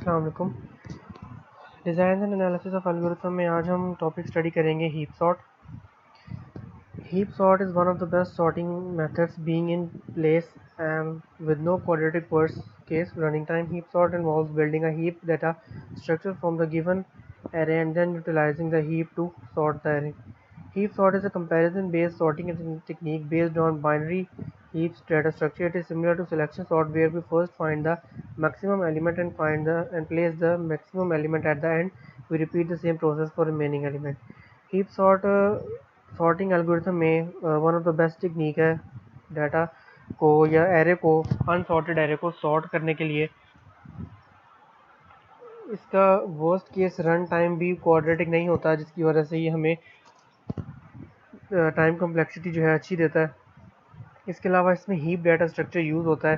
अस्सलाम वालेकुम। Design and analysis of algorithm में आज हम टॉपिक स्टडी करेंगे heap sort. Heap sort is one of the best sorting methods being in place with no quadratic worst case running time. Heap sort involves building a heap data structure from the given array and then utilizing the heap to sort the array. Heap sort is a comparison based sorting technique based on binary heaps data structure. It is similar to selection sort where we first find the maximum element and place the maximum element at the end. We repeat the same process for remaining element. Heap sorting algorithm में one of the best technique है data को या array को unsorted array को sort करने के लिए। इसका वर्स्ट केस रन टाइम भी क्वाड्रेटिक नहीं होता, जिसकी वजह से ये हमें टाइम कम्प्लेक्सिटी जो है अच्छी देता है। इसके अलावा इसमें हीप डाटा स्ट्रक्चर यूज़ होता है।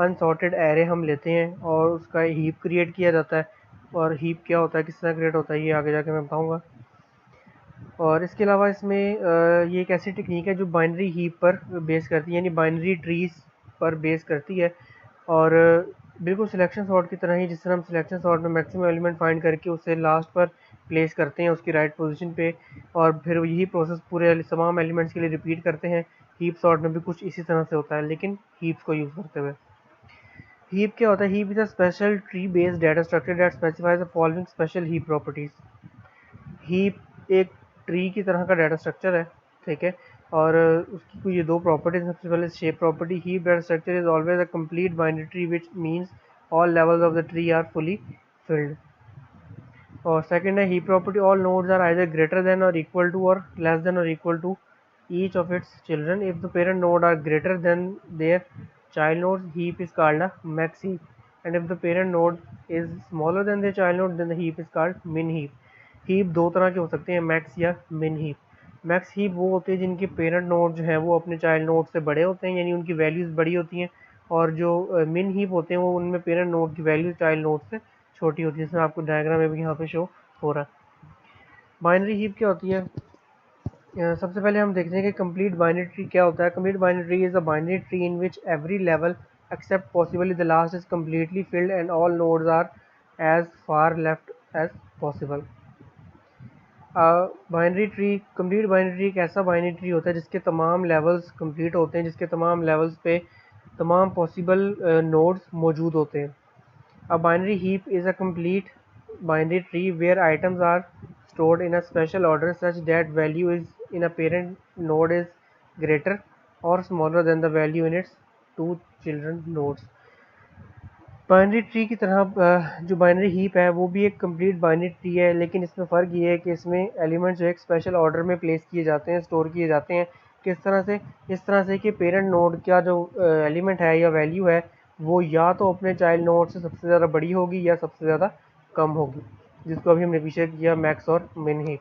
अनसॉर्टेड एरे हम लेते हैं और उसका हीप क्रिएट किया जाता है, और हीप क्या होता है, किस तरह क्रिएट होता है, ये आगे जाके मैं बताऊँगा। और इसके अलावा इसमें ये एक ऐसी टेक्निक है जो बाइनरी हीप पर बेस करती है, यानी बाइनरी ट्रीज पर बेस करती है। और बिल्कुल सिलेक्शन सॉर्ट की तरह ही, जिस तरह हम सिलेक्शन सॉर्ट में मैक्सिमम एलिमेंट फाइंड करके उसे लास्ट पर प्लेस करते हैं उसकी राइट पोजीशन पे, और फिर यही प्रोसेस पूरे तमाम एलिमेंट्स के लिए रिपीट करते हैं। हीप सॉर्ट में भी कुछ इसी तरह से होता है, लेकिन हीप्स को यूज़ करते हुए। हीप क्या होता है? Heap is a special tree based data structure that specifies the following special heap properties. Heap एक ट्री की तरह का डाटा स्ट्रक्चर है, ठीक है, और उसकी कोई ये दो प्रॉपर्टीज। सबसे पहले shape property, heap data structure is always a complete binary tree which means all levels of the tree are fully filled. और सेकंड है heap property, all nodes are either greater than और equal to और less than और equal to each of its children. If the parent node are greater than their child nodes, heap is called a max heap, and if the parent node is smaller than their child node, then the heap is called min heap. Heap दो तरह के हो सकते हैं, max या मिन heap. Max heap वो होते हैं जिनके पेरेंट नोड जो है वो अपने चाइल्ड नोड से बड़े होते हैं, यानी उनकी वैल्यूज़ बड़ी होती हैं, और जो मिन हीप होते हैं वो उनमें पेरेंट नोड की वैल्यू चाइल्ड नोड से छोटी होती है, जिसमें आपको डायग्राम में भी यहाँ पे शो हो रहा है। बाइनरी हीप क्या होती है? सबसे पहले हम देखते हैं कि कंप्लीट बाइनरी ट्री क्या होता है। Complete binary tree is a binary tree in which every level except possibly the last is completely filled and all nodes are as far left as possible. Binary tree, complete binary tree एक ऐसा binary tree होता है जिसके तमाम levels complete होते हैं, जिसके तमाम लेवल्स पे तमाम पॉसिबल नोड्स मौजूद होते हैं। A binary heap is a complete binary tree where items are stored in a special order such that value is in a parent node is greater or smaller than the value in its two children nodes. Binary tree की तरह जो binary heap है वो भी एक complete binary tree है, लेकिन इसमें फ़र्क ये है कि इसमें एलिमेंट्स जो एक स्पेशल ऑर्डर में प्लेस किए जाते हैं, स्टोर किए जाते हैं। किस तरह से? इस तरह से कि पेरेंट नोड का जो एलिमेंट है या वैल्यू है वो या तो अपने चाइल्ड नोड से सबसे ज़्यादा बड़ी होगी या सबसे ज़्यादा कम होगी, जिसको अभी हमने पीछे किया मैक्स और मिन हीप।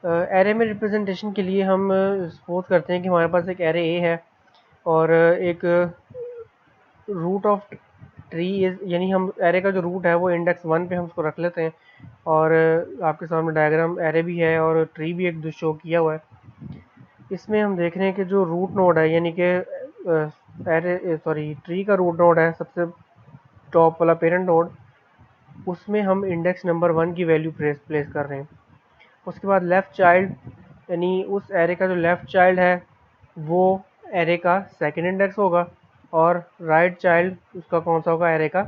एरे में रिप्रेजेंटेशन के लिए हम सपोज करते हैं कि हमारे पास एक एरे ए है और एक रूट ऑफ ट्री इज, यानी हम एरे का जो रूट है वो इंडेक्स 1 पे हम उसको रख लेते हैं, और आपके सामने डायग्राम एरे भी है और ट्री भी एक शो किया हुआ है। इसमें हम देख रहे हैं कि जो रूट नोड है, यानी कि ट्री का रूट नोड है, सबसे टॉप वाला पेरेंट नोड, उसमें हम इंडेक्स नंबर 1 की वैल्यू प्लेस कर रहे हैं। उसके बाद लेफ़्ट चाइल्ड, यानी उस एरे का जो लेफ़्ट चाइल्ड है वो एरे का सेकंड इंडेक्स होगा, और राइट चाइल्ड उसका कौन सा होगा? एरे का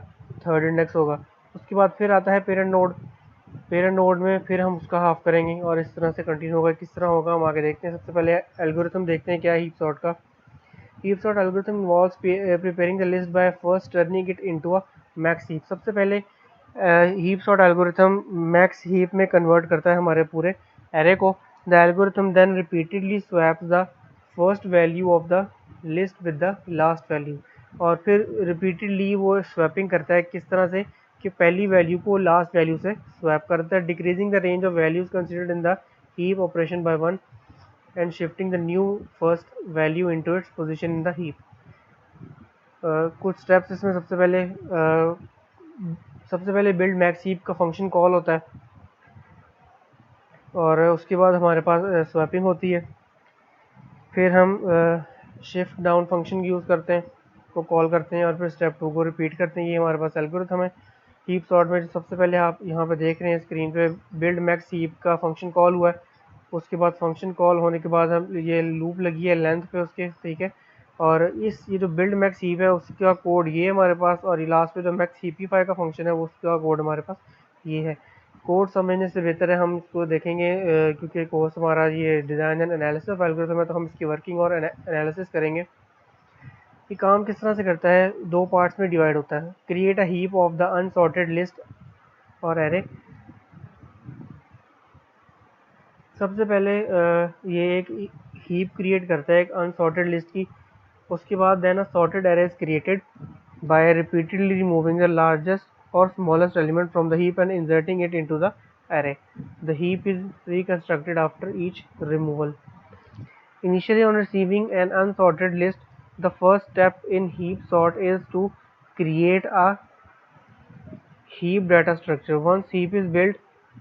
थर्ड इंडेक्स होगा। उसके बाद फिर आता है पेरेंट नोड। पेरेंट नोड में फिर हम उसका हाफ करेंगे, और इस तरह से कंटिन्यू होगा। किस तरह होगा हम आगे देखते हैं। सबसे पहले एल्गोरिथम देखते हैं क्या है हीप सॉर्ट का। Heap sort algorithm involves preparing the list by first turning it into a max heap. सबसे पहले heap sort algorithm max heap में कन्वर्ट करता है हमारे पूरे एरे को। The algorithm then repeatedly swaps the first value of the list with the last value, और फिर रिपीटेडली वो स्वैपिंग करता है। किस तरह से? कि पहली वैल्यू को लास्ट वैल्यू से स्वैप करता है, decreasing the range of values considered in the heap operation by 1 and shifting the new first value into its position in the heap. कुछ स्टेप्स इसमें। सबसे पहले बिल्ड मैक्स हीप का function call होता है, और उसके बाद हमारे पास स्वैपिंग होती है। फिर हम शिफ्ट डाउन फंक्शन यूज़ करते हैं, को कॉल करते हैं और फिर स्टेप 2 को रिपीट करते हैं। ये हमारे पास एल्गोरिथम है। हीप सॉर्ट में सबसे पहले आप यहाँ पे देख रहे हैं स्क्रीन पे बिल्ड मैक्स हीप का फंक्शन कॉल हुआ है। उसके बाद फंक्शन कॉल होने के बाद हम ये लूप लगी है लेंथ पे उसके, ठीक है। और ये जो बिल्ड मैक्स हीप है उसका कोड ये है हमारे पास, और ये लास्ट पे जो मैक्स हीपीफाई का फंक्शन है उसका कोड हमारे पास ये है। कोड समझने से बेहतर है हम इसको देखेंगे, क्योंकि कोर्स हमारा ये design and analysis of algorithm है, तो हम इसकी वर्किंग और एनालिसिस करेंगे। ये काम किस तरह से करता है, दो पार्ट्स में डिवाइड होता है। Create a heap of the unsorted list और एरे। सबसे पहले ये एक हीप क्रिएट करता है एक अनसॉर्टेड लिस्ट की। उसके बाद then a sorted array is created by repeatedly removing the largest or smallest element from the heap and inserting it into द array. The heap is reconstructed after each removal. Initially, on receiving an unsorted list, the first step in heap sort is to create a heap data structure. Once heap is built,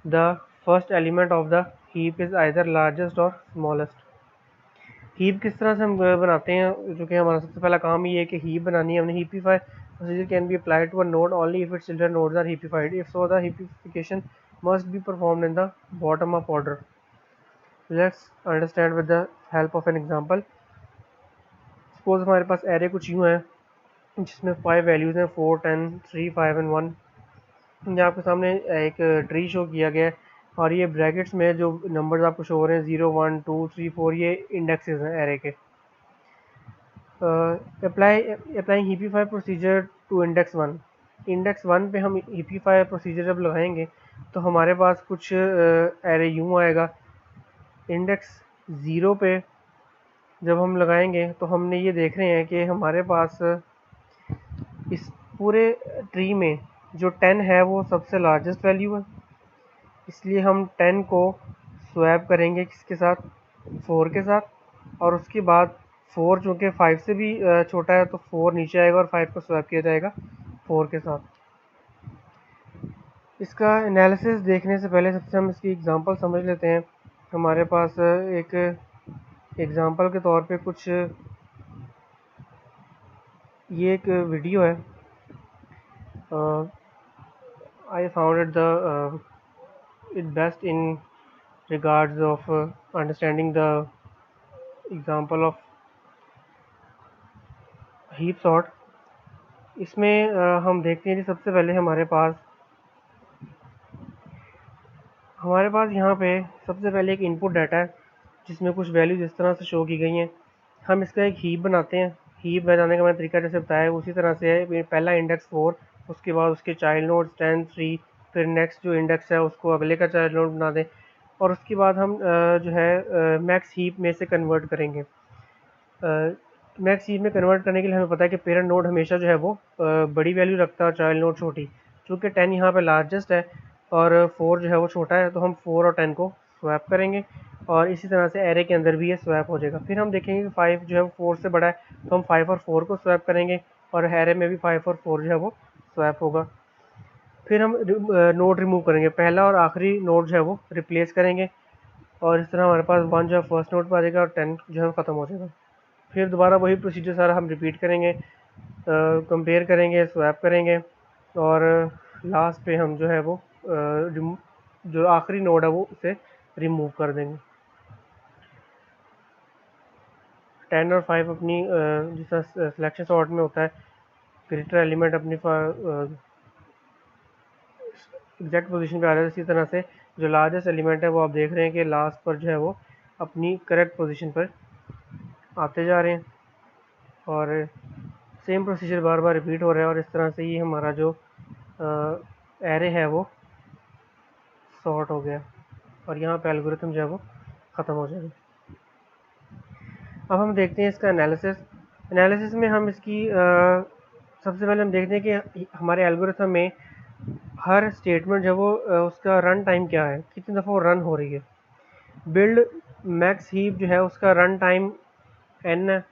the first element of the heap is either largest or smallest. Heap किस तरह से हम बनाते हैं, जो कि हमारा सबसे पहला काम ही है कि हीप बनानी है हमने। Heapify procedure can be applied to a node only if its children nodes are heapified. If so the heapification must be performed in the bottom up order. Let's understand with the help of an example. Suppose हमारे पास array कुछ यूँ है जिसमें 5 values हैं, 4, 10, 3, 5 and 1। ये आपके सामने एक ट्री शो किया गया है और ये ब्रैकेट्स में जो नंबर्स आपको शो हो रहे हैं 0, 1, 2, 3, 4 ये इंडेक्सेस हैं एरे के। Applying heapify procedure to index 1। Index 1 पे हम हीपीफाई प्रोसीजर जब लगाएंगे तो हमारे पास कुछ एरे यूँ आएगा। इंडेक्स 0 पे जब हम लगाएंगे तो हमने ये देख रहे हैं कि हमारे पास इस पूरे ट्री में जो 10 है वो सबसे लार्जेस्ट वैल्यू है, इसलिए हम 10 को स्वैप करेंगे किसके साथ, 4 के साथ। और उसके बाद 4 चूँकि 5 से भी छोटा है तो 4 नीचे आएगा और 5 को स्वैप किया जाएगा 4 के साथ। इसका एनालिसिस देखने से पहले सबसे हम इसकी एग्जांपल समझ लेते हैं। हमारे पास एक एग्जांपल के तौर पे कुछ ये एक वीडियो है। I found it best in regards of understanding the example of heap sort। इसमें हम देखते हैं कि सबसे पहले हमारे पास यहाँ पे सबसे पहले एक इनपुट डाटा है जिसमें कुछ वैल्यूज इस तरह से शो की गई हैं। हम इसका एक हीप बनाते हैं। हीप बनाने का मैंने तरीका जैसे बताया उसी तरह से है। पहला इंडेक्स 4, उसके बाद उसके चाइल्ड नोड्स 10, 3, फिर नेक्स्ट जो इंडेक्स है उसको अगले का चाइल्ड नोड बना दें और उसके बाद हम जो है मैक्स हीप में से कन्वर्ट करेंगे। मैक्स हीप में कन्वर्ट करने के लिए हमें पता है कि पेरेंट नोड हमेशा जो है वो बड़ी वैल्यू रखता है और चाइल्ड नोड छोटी। चूँकि 10 यहाँ पे लार्जेस्ट है और 4 जो है वो छोटा है तो हम 4 और 10 को स्वैप करेंगे और इसी तरह से एरे के अंदर भी ये स्वैप हो जाएगा। फिर हम देखेंगे कि 5 जो है वो 4 से बड़ा है तो हम 5 और 4 को स्वैप करेंगे और एरे में भी 5 और 4 जो है वो स्वैप होगा। फिर हम नोड रिमूव करेंगे, पहला और आखिरी नोड जो है वो रिप्लेस करेंगे और इस तरह हमारे पास 1 जो है फर्स्ट नोड पर आ जाएगा और 10 जो है ख़त्म हो जाएगा। फिर दोबारा वही प्रोसीजर सारा हम रिपीट करेंगे, कंपेयर करेंगे, स्वैप करेंगे और लास्ट पे हम जो है वो जो आखिरी नोड है वो उसे रिमूव कर देंगे। 10 और 5 अपनी जिस तरह सिलेक्शन सॉर्ट में होता है ग्रेटर एलिमेंट अपनी एग्जैक्ट पोजीशन पे आ रहा है, इसी तरह से जो लार्जेस्ट एलिमेंट है वो आप देख रहे हैं कि लास्ट पर जो है वो अपनी करेक्ट पोजीशन पर आते जा रहे हैं और सेम प्रोसीजर बार बार रिपीट हो रहा है और इस तरह से ये हमारा जो एरे है वो सॉर्ट हो गया और यहाँ पे एल्गोरिथम जो है वो ख़त्म हो जाएगा। अब हम देखते हैं इसका एनालिसिस में हम इसकी सबसे पहले हम देखते हैं कि हमारे एल्गोरिथम में हर स्टेटमेंट जो है वो उसका रन टाइम क्या है, कितनी दफ़ा वो रन हो रही है। बिल्ड मैक्स हीप जो है उसका रन टाइम n है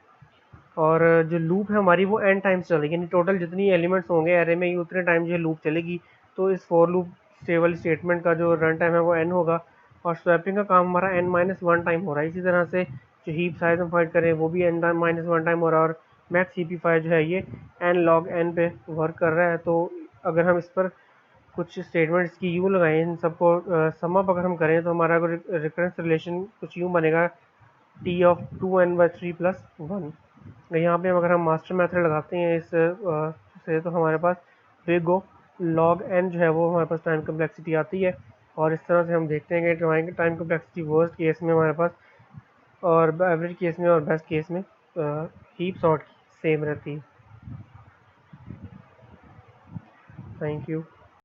और जो लूप है हमारी वो n टाइम्स चलेगी, यानी टोटल जितनी एलिमेंट्स होंगे एरे में ये उतने टाइम जो है लूप चलेगी। तो इस फॉर लूप स्टेबल स्टेटमेंट का जो रन टाइम है वो n होगा और स्वैपिंग का काम हमारा n-1 टाइम हो रहा है। इसी तरह से जो हीप साइज हम फाइंड करें वो भी n-1 टाइम हो रहा है और मैथ CP5 जो है ये n log n पे वर्क कर रहा है। तो अगर हम इस पर कुछ स्टेटमेंट्स की यूँ लगाएं, इन सबको सम अप अगर हम करें तो हमारा रिकरेंस रिलेशन कुछ यूँ बनेगा t ऑफ 2n/3 प्लस 1। यहाँ पे अगर हम मास्टर मेथड लगाते हैं इस से तो हमारे पास बिग ओ log n जो है वो हमारे पास टाइम कम्प्लेक्सिटी आती है। और इस तरह से हम देखते हैं कि टाइम कम्प्लेक्सिटी वर्स्ट केस में हमारे पास और एवरेज केस में और बेस्ट केस में हीप सॉर्ट सेम रहती है। Thank you.